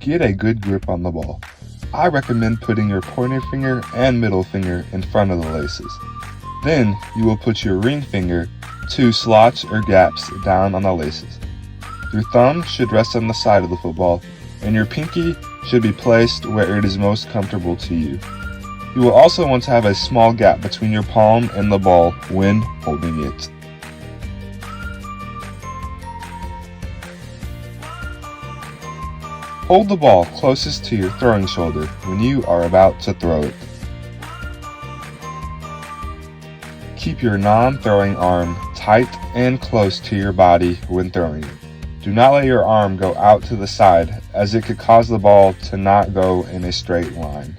Get a good grip on the ball. I recommend putting your pointer finger and middle finger in front of the laces. Then you will put your ring finger, 2 slots or gaps down on the laces. Your thumb should rest on the side of the football, and your pinky should be placed where it is most comfortable to you. You will also want to have a small gap between your palm and the ball when holding it. Hold the ball closest to your throwing shoulder when you are about to throw it. Keep your non-throwing arm tight and close to your body when throwing it. Do not let your arm go out to the side, as it could cause the ball to not go in a straight line.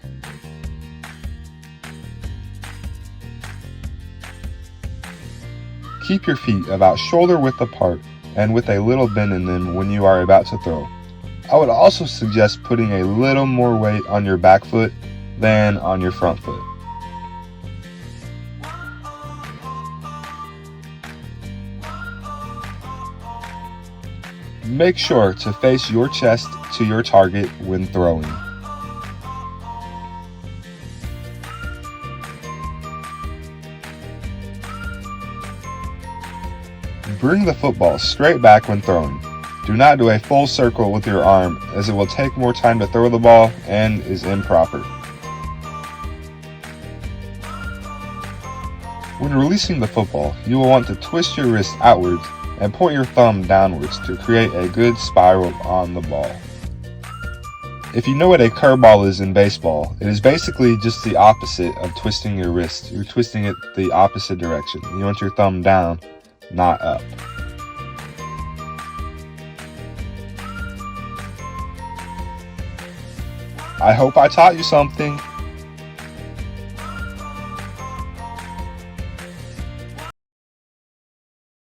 Keep your feet about shoulder width apart and with a little bend in them when you are about to throw. I would also suggest putting a little more weight on your back foot than on your front foot. Make sure to face your chest to your target when throwing. Bring the football straight back when throwing. Do not do a full circle with your arm, as it will take more time to throw the ball and is improper. When releasing the football, you will want to twist your wrist outwards and point your thumb downwards to create a good spiral on the ball. If you know what a curveball is in baseball, it is basically just the opposite of twisting your wrist. You're twisting it the opposite direction. You want your thumb down, not up. I hope I taught you something.